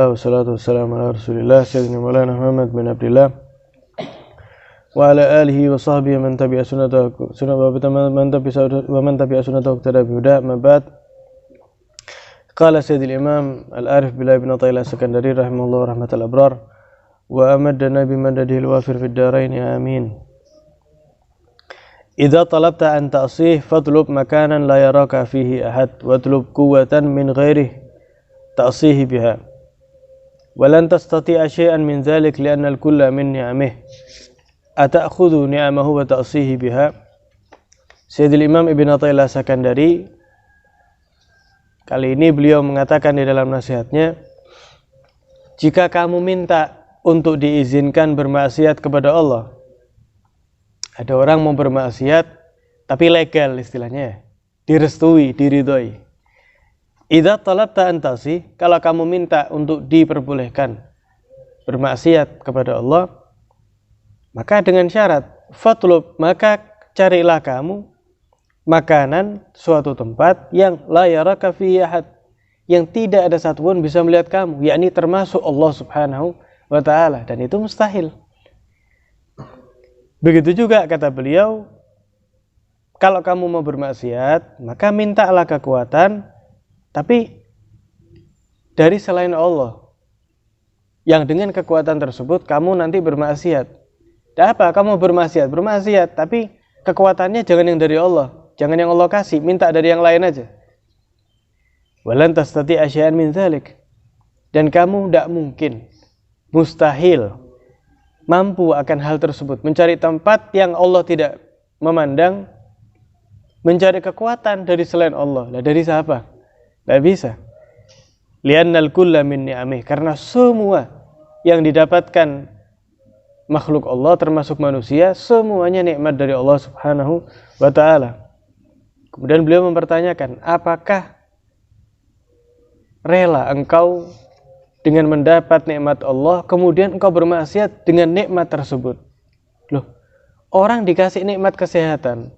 Alhamdulillah wassalatu wassalamu ala Rasulillah sayyidina Maulana Muhammad bin Abdullah wa ala alihi wa sahbihi man tabi'a sunnatahu wa man tabi'a sunnatahu tada bihuda ma ba'd. Qala Sayyidil Imam Al-Arif Billah bin Athaillah As-Sakandari rahimahullah rahmatal abrar wa amaddana bimadadihi al-wafir fid darain amin. Idza talabta an ta'sih fatlub makanan la yaraka fihi ahad watlub quwwatan min ghairihi ta'sihi biha walan tastati'a syai'an min dhalik li'anna al-kulla min ni'amih ata'khudhu ni'amahu wa ta'sihi biha. Sayyidil Imam Ibn Athaillah Sakandari kali ini beliau mengatakan di dalam nasihatnya, jika kamu minta untuk diizinkan bermaksiat kepada Allah, ada orang mau bermaksiat tapi legal istilahnya, direstui, diridhoi. Idza talabta an ta'sih, kalau kamu minta untuk diperbolehkan bermaksiat kepada Allah, maka dengan syarat fatlub, maka carilah kamu makanan suatu tempat yang la yaraka fihi ahad, yang tidak ada satupun bisa melihat kamu, yakni termasuk Allah Subhanahu wa ta'ala, dan itu mustahil. Begitu juga kata beliau, kalau kamu mau bermaksiat, maka mintalah kekuatan tapi dari selain Allah, yang dengan kekuatan tersebut kamu nanti bermaksiat. Dan apa? Kamu bermaksiat, tapi kekuatannya jangan yang dari Allah, jangan yang Allah kasih, minta dari yang lain aja. Walan tastati'a syai'an min dzalik, dan kamu tidak mungkin, mustahil mampu akan hal tersebut, mencari tempat yang Allah tidak memandang, mencari kekuatan dari selain Allah. Lah dari siapa? Tidak bisa. Li'annal kulla min ni'amih, karena semua yang didapatkan makhluk Allah termasuk manusia, semuanya nikmat dari Allah Subhanahu wa ta'ala. Kemudian beliau mempertanyakan, apakah rela engkau dengan mendapat nikmat Allah kemudian engkau bermaksiat dengan nikmat tersebut? Loh, orang dikasih nikmat kesehatan,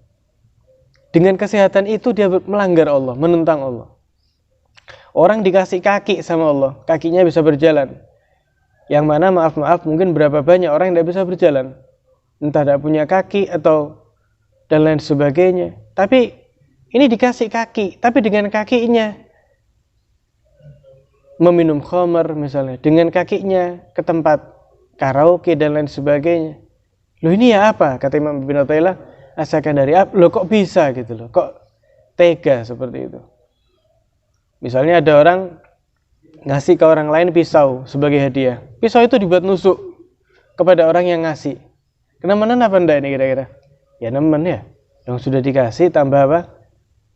dengan kesehatan itu dia melanggar Allah, menentang Allah. Orang dikasih kaki sama Allah, kakinya bisa berjalan, yang mana maaf mungkin berapa banyak orang yang tidak bisa berjalan, entah tidak punya kaki atau dan lain sebagainya. Tapi ini dikasih kaki, tapi dengan kakinya meminum khamar misalnya, dengan kakinya ke tempat karaoke dan lain sebagainya. Loh ini ya apa? Kata Imam Ibn Athaillah As-Sakandari, loh kok bisa gitu loh, kok tega seperti itu. Misalnya ada orang ngasih ke orang lain pisau sebagai hadiah. Pisau itu dibuat nusuk kepada orang yang ngasih. Kenemenan apa enggak ini kira-kira? Ya nemen ya. Yang sudah dikasih tambah apa?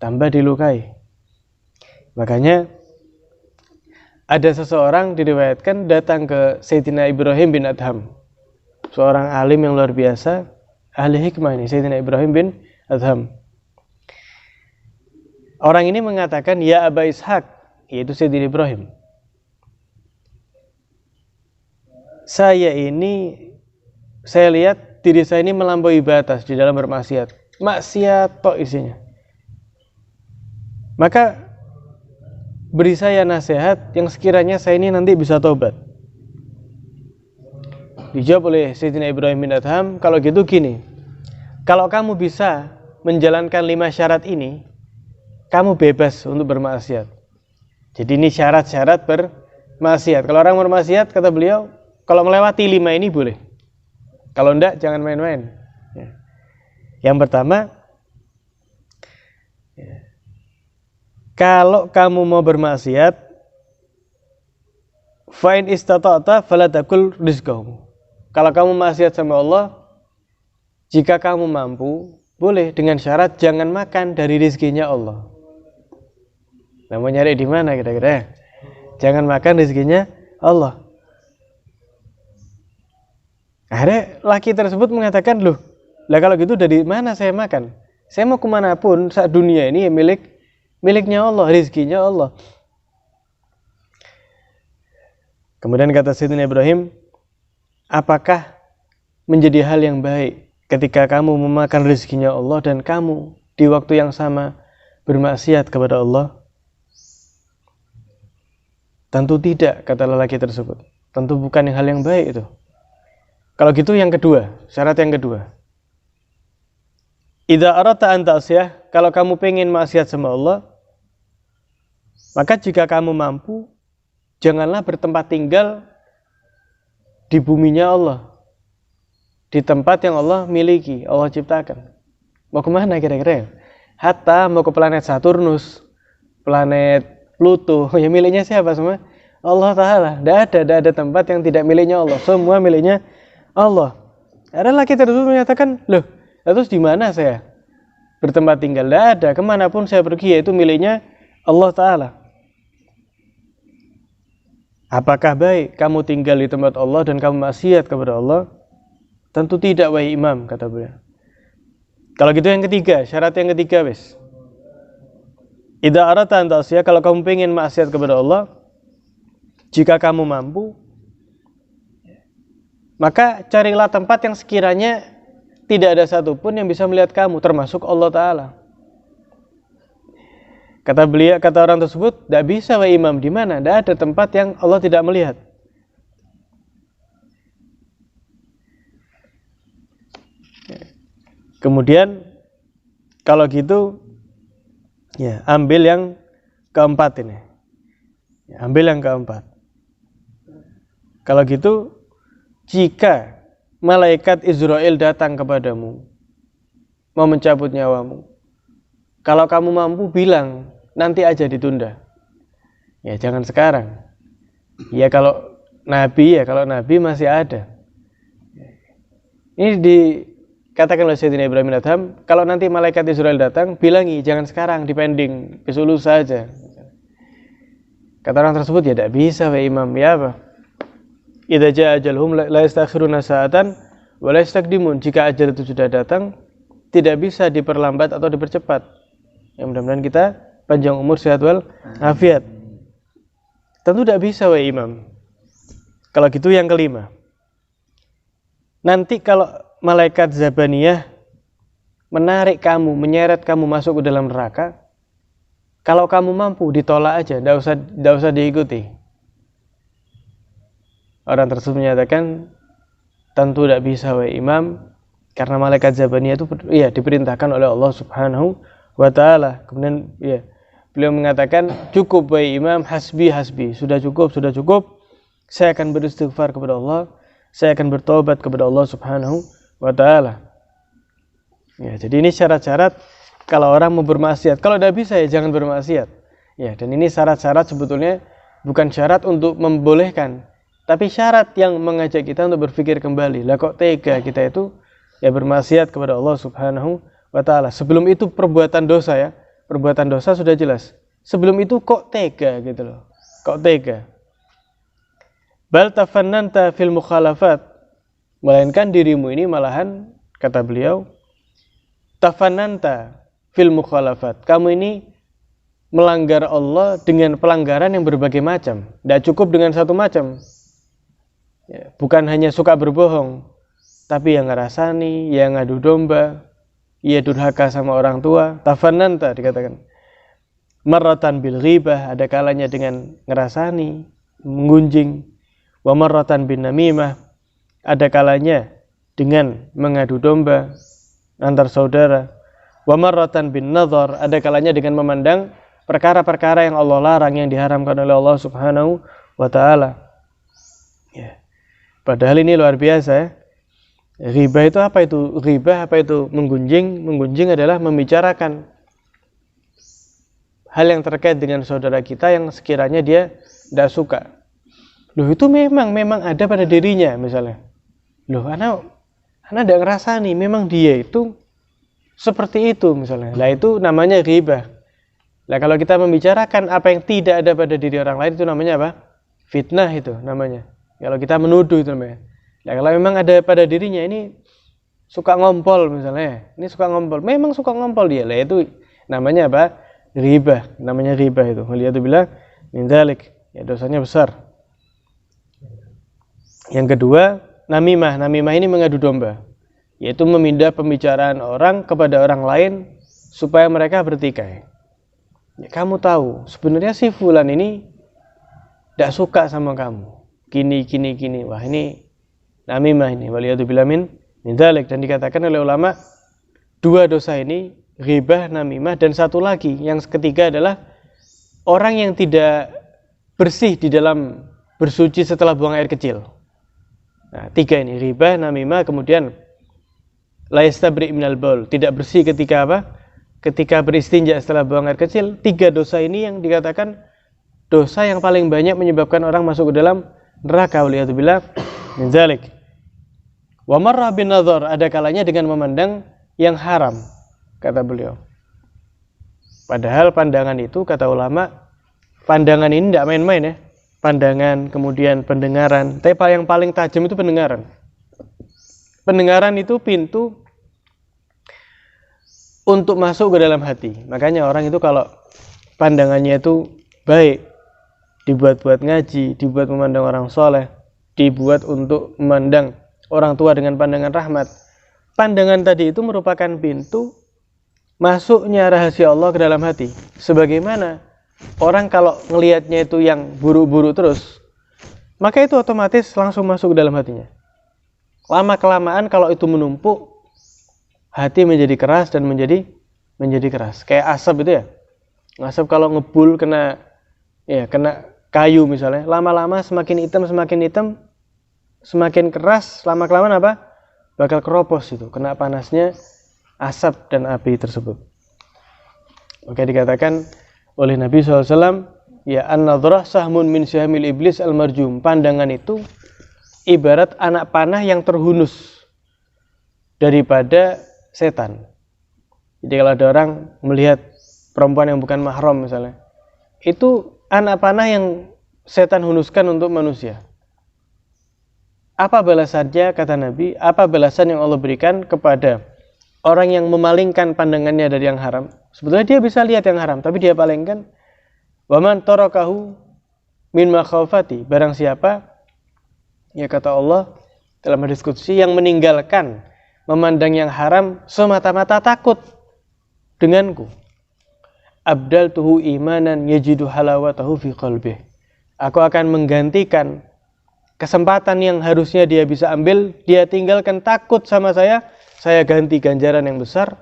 Tambah dilukai. Makanya ada seseorang diriwayatkan datang ke Sayyidina Ibrahim bin Adham, seorang alim yang luar biasa, ahli hikmah ini, Sayyidina Ibrahim bin Adham. Orang ini mengatakan, ya Aba Ishaq, yaitu Sayyidina Ibrahim, saya lihat diri saya ini melampaui batas di dalam bermaksiat. Maksiat tok isinya. Maka beri saya nasihat yang sekiranya saya ini nanti bisa tobat. Dijawab oleh Sayyidina Ibrahim bin Adham, kalau gitu gini, kalau kamu bisa menjalankan 5 syarat ini, kamu bebas untuk bermaksiat. Jadi ini syarat-syarat bermaksiat. Kalau orang bermaksiat, kata beliau, kalau melewati 5 ini boleh. Kalau enggak, jangan main-main. Yang pertama, kalau kamu mau bermaksiat, fa'in istata'ta falatakul rizqahum. Kalau kamu maksiat sama Allah, jika kamu mampu, boleh, dengan syarat jangan makan dari rizkinya Allah. Nah, mau nyari di mana kira-kira? Jangan makan rizkinya Allah. Akhirnya laki tersebut mengatakan, loh, lah kalau gitu dari mana saya makan? Saya mau kemanapun saat dunia ini ya miliknya Allah, rizkinya Allah. Kemudian kata Sayyidina Ibrahim, apakah menjadi hal yang baik ketika kamu memakan rizkinya Allah dan kamu di waktu yang sama bermaksiat kepada Allah? Tentu tidak, kata lelaki tersebut. Tentu bukan hal yang baik itu. Kalau gitu yang kedua, syarat yang kedua. Idza aradta an ta'siyah, kalau kamu pengen maksiat sama Allah, maka jika kamu mampu, janganlah bertempat tinggal di buminya Allah, di tempat yang Allah miliki, Allah ciptakan. Mau kemana kira-kira? Hatta mau ke planet Saturnus, planet Pluto, yang miliknya siapa semua? Allah Ta'ala. Tidak ada tempat yang tidak miliknya Allah, semua miliknya Allah. Ada lagi tersebut menyatakan, loh, terus di mana saya bertempat tinggal? Tidak ada, kemanapun saya pergi, yaitu miliknya Allah Ta'ala. Apakah baik kamu tinggal di tempat Allah dan kamu maksiat kepada Allah? Tentu tidak, wahai imam, kata beliau. Kalau gitu yang ketiga, syarat yang ketiga, wis. Idza aradta an ta'siyah, kalau kamu pengen maksiat kepada Allah, jika kamu mampu, maka carilah tempat yang sekiranya tidak ada satupun yang bisa melihat kamu, termasuk Allah Ta'ala. Kata beliau, kata orang tersebut, tidak bisa, wahai imam, di mana? Tidak ada tempat yang Allah tidak melihat. Kemudian kalau gitu, ya ambil yang keempat ini. Ya, ambil yang keempat. Kalau gitu, jika malaikat Israel datang kepadamu, mau mencabut nyawamu, kalau kamu mampu bilang, nanti aja ditunda. Ya jangan sekarang. Ya kalau Nabi masih ada. Ini dikatakan oleh Sayyidina Ibrahim Adham, kalau nanti malaikat Israel datang, bilangi, jangan sekarang, dipending, besok lusa saja. Kata orang tersebut, ya tidak bisa, wahai imam, ya apa? Idza jaa ajaluhum la yastakhiruna sa'atan wa la yastaqdimun. Jika ajal itu sudah datang, tidak bisa diperlambat atau dipercepat. Ya mudah-mudahan kita panjang umur, sehat wal afiat. Tentu tidak bisa, wahai imam. Kalau gitu yang kelima. Nanti kalau malaikat Zabaniyah menarik kamu, menyeret kamu masuk ke dalam neraka, kalau kamu mampu ditolak aja, tidak usah diikuti. Orang tersebut menyatakan, tentu tidak bisa, wahai imam, karena malaikat Zabaniyah itu diperintahkan oleh Allah Subhanahu wa Ta'ala. Kemudian beliau mengatakan, cukup wahai imam, hasbi, sudah cukup, saya akan beristighfar kepada Allah, saya akan bertobat kepada Allah Subhanahu wa Ta'ala. Ya, jadi ini syarat-syarat kalau orang mau bermaksiat. Kalau tidak bisa, ya jangan bermaksiat. Ya, dan ini syarat-syarat sebetulnya bukan syarat untuk membolehkan, tapi syarat yang mengajak kita untuk berpikir kembali. Lah kok tega kita itu ya bermaksiat kepada Allah Subhanahu wa Ta'ala. Sebelum itu perbuatan dosa, ya. Perbuatan dosa sudah jelas. Sebelum itu kok tega gitu loh. Kok tega? Bal tafannanta fil mukhalafat. Melainkan dirimu ini malahan, kata beliau, tafannanta fil mukhalafat. Kamu ini melanggar Allah dengan pelanggaran yang berbagai macam. Tidak cukup dengan satu macam. Ya, bukan hanya suka berbohong, tapi yang ngerasani, yang ngadu domba, ia durhaka sama orang tua. Tafannanta dikatakan. Marratan bil ghibah, ada kalanya dengan ngerasani, menggunjing. Wa marratan bin namimah, ada kalanya dengan mengadu domba antar saudara. Wa marratan bin nadhar, ada kalanya dengan memandang perkara-perkara yang Allah larang, yang diharamkan oleh Allah Subhanahu wa Ta'ala. Ya. Padahal ini luar biasa, ya. Ghibah itu apa itu? Ghibah apa itu? Menggunjing. Menggunjing adalah membicarakan hal yang terkait dengan saudara kita yang sekiranya dia tidak suka. Loh, itu memang ada pada dirinya, misalnya. Loh, anak tidak ngerasani, memang dia itu seperti itu, misalnya. Lah itu namanya ghibah. Lah kalau kita membicarakan apa yang tidak ada pada diri orang lain, itu namanya apa? Fitnah itu namanya. Kalau kita menuduh itu namanya. Nah, kalau memang ada pada dirinya, ini suka ngompol misalnya, ini suka ngompol, memang suka ngompol dia, lah itu namanya apa? Ghibah, namanya ghibah itu. Melihat bilang min dzalik, ya dosanya besar. Yang kedua, namimah. Namimah ini mengadu domba, yaitu memindah pembicaraan orang kepada orang lain supaya mereka bertikai. Ya, kamu tahu, sebenarnya si fulan ini tidak suka sama kamu, gini. Wah, ini namimah ini, waliyadzubillah min dzalik. Dan dikatakan oleh ulama, dua dosa ini, ghibah, namimah, dan satu lagi, yang ketiga adalah orang yang tidak bersih di dalam bersuci setelah buang air kecil. Nah, tiga ini, ghibah, namimah, kemudian la yastabri minal baul, tidak bersih ketika apa? Ketika beristinja setelah buang air kecil. Tiga dosa ini yang dikatakan dosa yang paling banyak menyebabkan orang masuk ke dalam neraka, waliyadzubillah min dzalik. Wa marra bin nadhar, ada kalanya dengan memandang yang haram, kata beliau. Padahal pandangan itu, kata ulama, pandangan ini tidak main-main ya. Pandangan, kemudian pendengaran. Tapi yang paling tajam itu pendengaran. Pendengaran itu pintu untuk masuk ke dalam hati. Makanya orang itu kalau pandangannya itu baik, dibuat buat ngaji, dibuat memandang orang soleh, dibuat untuk memandang orang tua dengan pandangan rahmat. Pandangan tadi itu merupakan pintu masuknya rahasia Allah ke dalam hati. Sebagaimana orang kalau ngelihatnya itu yang buruk-buruk terus, maka itu otomatis langsung masuk ke dalam hatinya. Lama-kelamaan kalau itu menumpuk, hati menjadi keras dan menjadi keras. Kayak asap itu ya. Asap kalau ngebul kena kayu misalnya, lama-lama semakin hitam, semakin keras, lama-kelamaan apa? Bakal keropos itu, kena panasnya asap dan api tersebut. Maka dikatakan oleh Nabi SAW, ya an-nadhrah sahmun min syahmil iblis al-marjum. Pandangan itu ibarat anak panah yang terhunus daripada setan. Jadi kalau ada orang melihat perempuan yang bukan mahram misalnya, itu anak panah yang setan hunuskan untuk manusia. Apa balasannya, kata Nabi? Apa balasan yang Allah berikan kepada orang yang memalingkan pandangannya dari yang haram? Sebetulnya dia bisa lihat yang haram, tapi dia palingkan. Waman tarakahu min makhafati. Barang siapa, ya kata Allah dalam hadis qudsi, yang meninggalkan memandang yang haram semata-mata takut denganku, abdaltuhu imanan yajidu halawatahu fi qalbih. Aku akan menggantikan kesempatan yang harusnya dia bisa ambil, dia tinggalkan takut sama saya ganti ganjaran yang besar,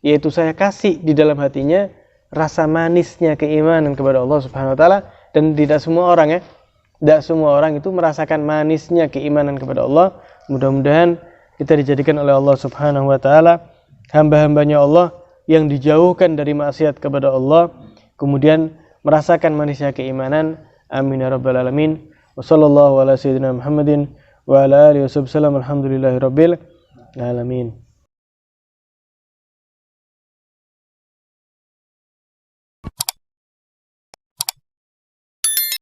yaitu saya kasih di dalam hatinya rasa manisnya keimanan kepada Allah Subhanahu wa taala. Dan tidak semua orang itu merasakan manisnya keimanan kepada Allah. Mudah-mudahan kita dijadikan oleh Allah Subhanahu wa taala hamba-hambanya Allah yang dijauhkan dari maksiat kepada Allah, kemudian merasakan manisnya keimanan. Amin ya rabbal alamin. Wassallallahu ala sayyidina Muhammadin wa ala alihi wasallam. Alhamdulillahirabbil alamin.